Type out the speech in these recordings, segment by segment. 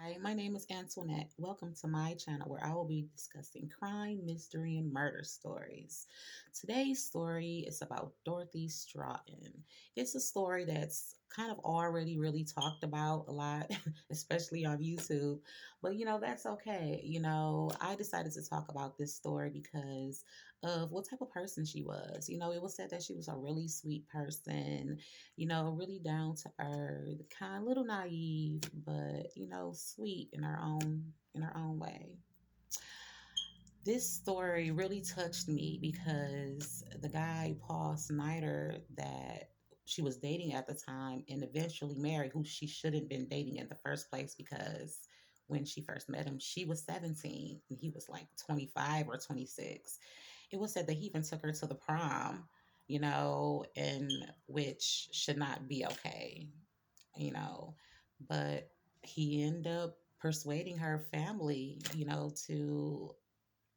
Hi, my name is Antoinette. Welcome to my channel where I will be discussing crime, mystery, and murder stories. Today's story is about Dorothy Stratten. It's a story that's kind of already really talked about a lot, especially on YouTube. But that's okay. I decided to talk about this story because of what type of person she was. It was said that she was a really sweet person, really down to earth, kind of little naive, but sweet in her own way. This story really touched me because the guy Paul Snyder that she was dating at the time and eventually married, who she shouldn't been dating in the first place because when she first met him, she was 17 and he was like 25 or 26. It was said that he even took her to the prom, and which should not be okay, you know. But he ended up persuading her family, to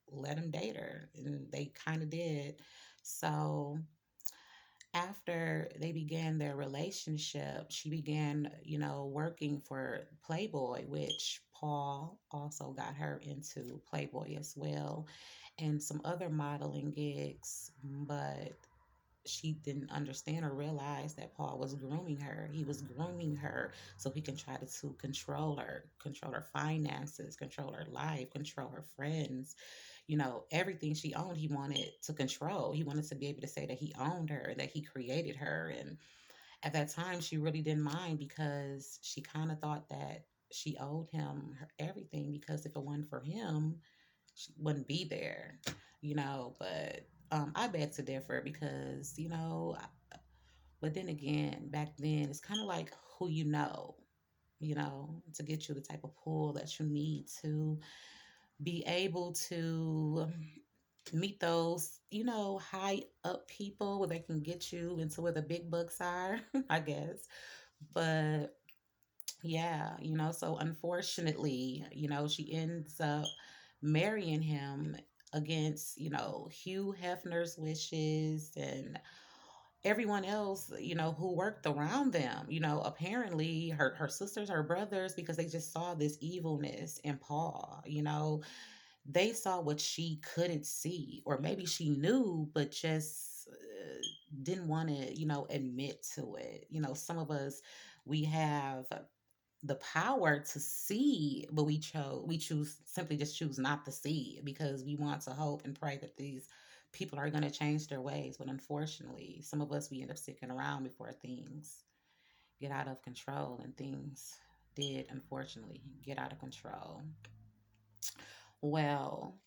let him date her, and they kind of did. So after they began their relationship, she began, working for Playboy, which Paul also got her into Playboy as well, and some other modeling gigs. But she didn't understand or realize that Paul was grooming her. He was grooming her so he can try to control her finances, control her life, control her friends. Everything she owned, he wanted to control. He wanted to be able to say that he owned her, that he created her. And at that time, she really didn't mind because she kind of thought that she owed him everything because if it wasn't for him, she wouldn't be there, but I beg to differ because, but then again, back then, it's kind of like who to get you the type of pull that you need to be able to meet those, high up people where they can get you into where the big bucks are, I guess. But yeah, so unfortunately, she ends up marrying him against, Hugh Hefner's wishes and everyone else, who worked around them. Apparently her sisters, her brothers, because they just saw this evilness in Paul, they saw what she couldn't see, or maybe she knew, but just didn't want to, admit to it. Some of us, we have the power to see, but we choose simply just choose not to see because we want to hope and pray that these people are going to change their ways. But unfortunately, some of us we end up sticking around before things get out of control, and things did unfortunately get out of control. Well,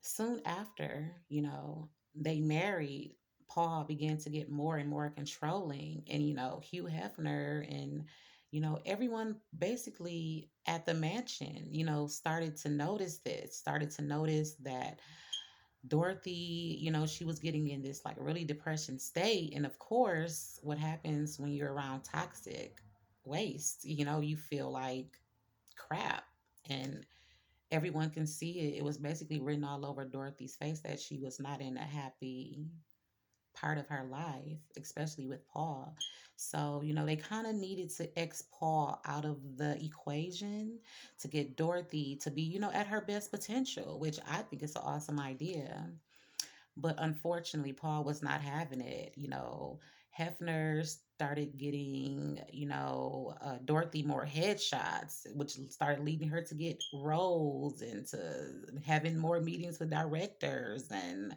soon after, they married, Paul began to get more and more controlling. And, Hugh Hefner and, everyone basically at the mansion, started to notice this, started to notice that Dorothy, she was getting in this like really depression state. And of course, what happens when you're around toxic waste, you feel like crap. And everyone can see it. It was basically written all over Dorothy's face that she was not in a happy part of her life, especially with Paul. So, they kind of needed to X Paul out of the equation to get Dorothy to be, at her best potential, which I think is an awesome idea. But unfortunately, Paul was not having it. Hefner started getting, Dorothy more headshots, which started leading her to get roles and to having more meetings with directors and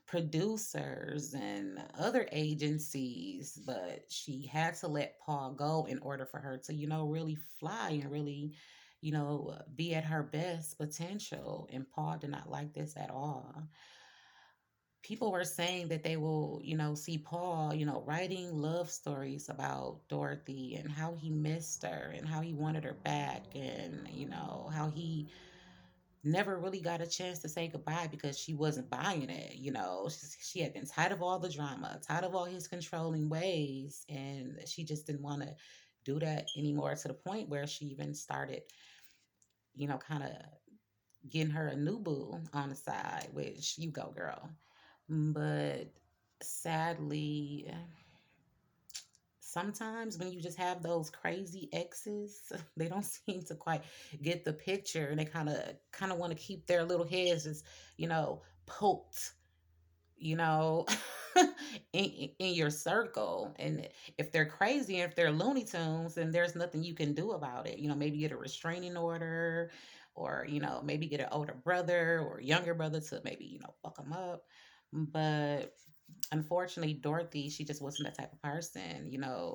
producers and other agencies. But she had to let Paul go in order for her to, really fly and really, be at her best potential. And Paul did not like this at all. People were saying that they will, see Paul, writing love stories about Dorothy and how he missed her and how he wanted her back and, how he never really got a chance to say goodbye because she wasn't buying it. She had been tired of all the drama, tired of all his controlling ways, and she just didn't want to do that anymore to the point where she even started, kind of getting her a new boo on the side, which you go, girl. But sadly, sometimes when you just have those crazy exes, they don't seem to quite get the picture, and they kind of want to keep their little heads just, poked, you know, in your circle. And if they're crazy, and if they're Looney Tunes, then there's nothing you can do about it. Maybe get a restraining order, or maybe get an older brother or younger brother to maybe fuck them up. But unfortunately, Dorothy, she just wasn't that type of person.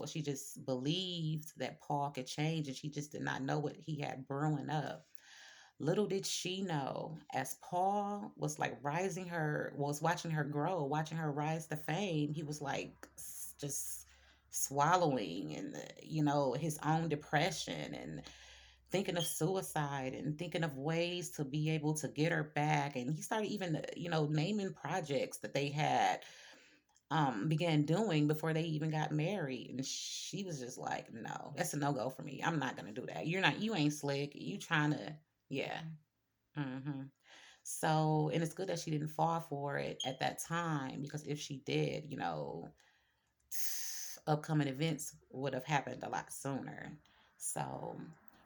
She just believed that Paul could change, and she just did not know what he had brewing up. Little did she know, as Paul was like was watching her grow, watching her rise to fame, he was like just swallowing, and his own depression, and thinking of suicide, and thinking of ways to be able to get her back. And he started even naming projects that they had began doing before they even got married. And she was just like, no, that's a no-go for me. I'm not gonna do that. You ain't slick. You trying to, yeah. Hmm. So, and it's good that she didn't fall for it at that time, because if she did, upcoming events would have happened a lot sooner. So,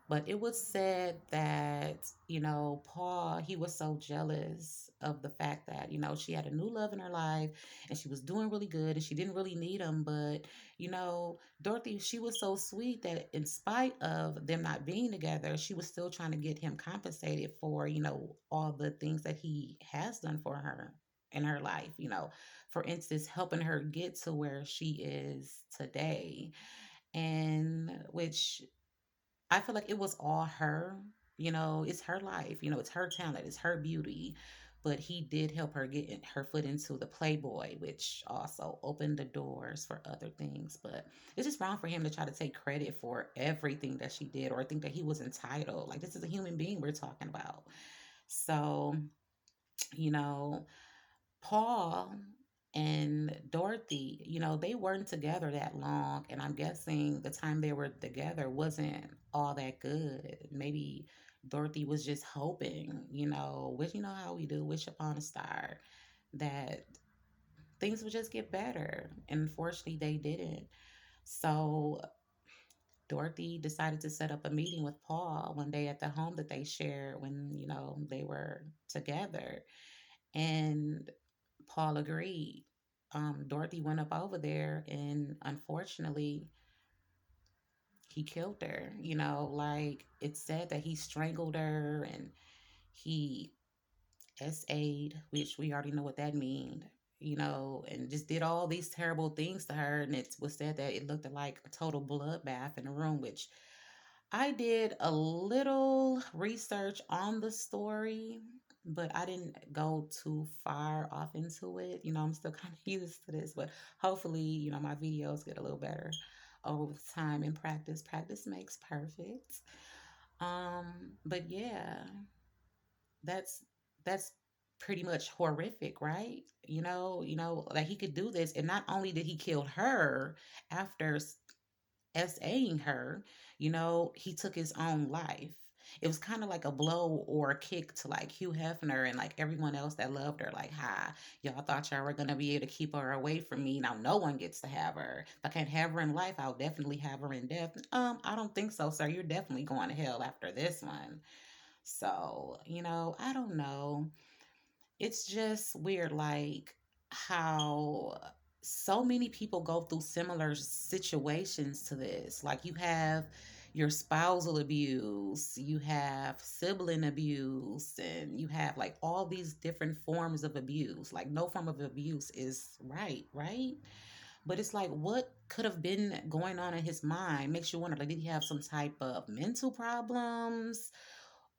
but it was said that, Paul, he was so jealous of the fact that, she had a new love in her life, and she was doing really good, and she didn't really need him. But, Dorothy, she was so sweet that in spite of them not being together, she was still trying to get him compensated for, all the things that he has done for her in her life. For instance, helping her get to where she is today. And which I feel like it was all her. It's her life, it's her talent, it's her beauty. But he did help her get her foot into the Playboy, which also opened the doors for other things. But it's just wrong for him to try to take credit for everything that she did, or think that he was entitled. Like, this is a human being we're talking about. So, you know, Paul and Dorothy, they weren't together that long, and I'm guessing the time they were together wasn't all that good. Maybe Dorothy was just hoping, wish, how we do, wish upon a star, that things would just get better. And unfortunately, they didn't. So Dorothy decided to set up a meeting with Paul one day at the home that they shared when, they were together. And Paul agreed. Dorothy went up over there, and unfortunately, he killed her. Like, it's said that he strangled her, and he SA'd, which we already know what that means, and just did all these terrible things to her. And it was said that it looked like a total bloodbath in the room, which I did a little research on the story, but I didn't go too far off into it. I'm still kind of used to this, but hopefully, my videos get a little better over time and practice. Practice makes perfect. But yeah, that's that's pretty much horrific, right? Like, he could do this, and not only did he kill her after SAing her, he took his own life. It was kind of like a blow or a kick to like Hugh Hefner and like everyone else that loved her. Like, hi, y'all thought y'all were gonna be able to keep her away from me. Now no one gets to have her. If I can't have her in life, I'll definitely have her in death. I don't think so, sir. You're definitely going to hell after this one. So, I don't know. It's just weird, like, how so many people go through similar situations to this. Like, you have your spousal abuse, you have sibling abuse, and you have like all these different forms of abuse. Like, no form of abuse is right? But it's like, what could have been going on in his mind? Makes you wonder, like, did he have some type of mental problems,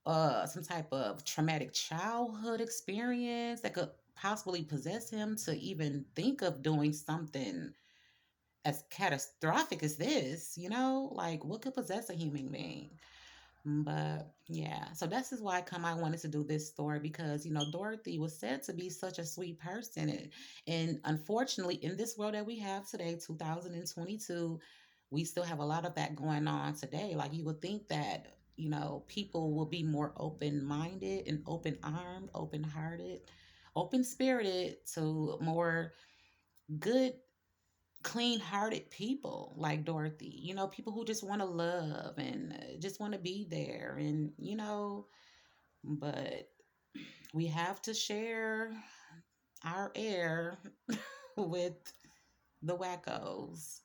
some type of traumatic childhood experience that could possibly possess him to even think of doing something as catastrophic as this? Like, what could possess a human being? But yeah, so this is why I wanted to do this story, because Dorothy was said to be such a sweet person, and unfortunately, in this world that we have today, 2022, we still have a lot of that going on today. Like, you would think that people will be more open minded and open armed, open hearted, open spirited to more good clean hearted people like Dorothy, people who just want to love and just want to be there. And, but we have to share our air with the wackos.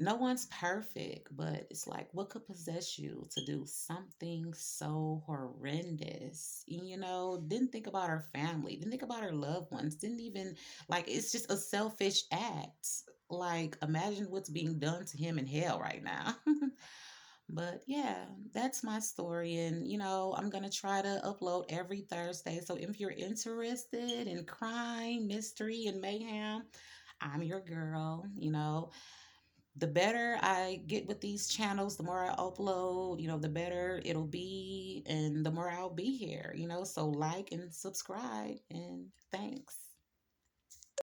No one's perfect, but it's like, what could possess you to do something so horrendous? Didn't think about our family, didn't think about our loved ones, didn't even, like, it's just a selfish act. Like, imagine what's being done to him in hell right now. But yeah, that's my story. And, I'm going to try to upload every Thursday. So if you're interested in crime, mystery, and mayhem, I'm your girl. The better I get with these channels, the more I upload, the better it'll be and the more I'll be here. So like and subscribe, and thanks.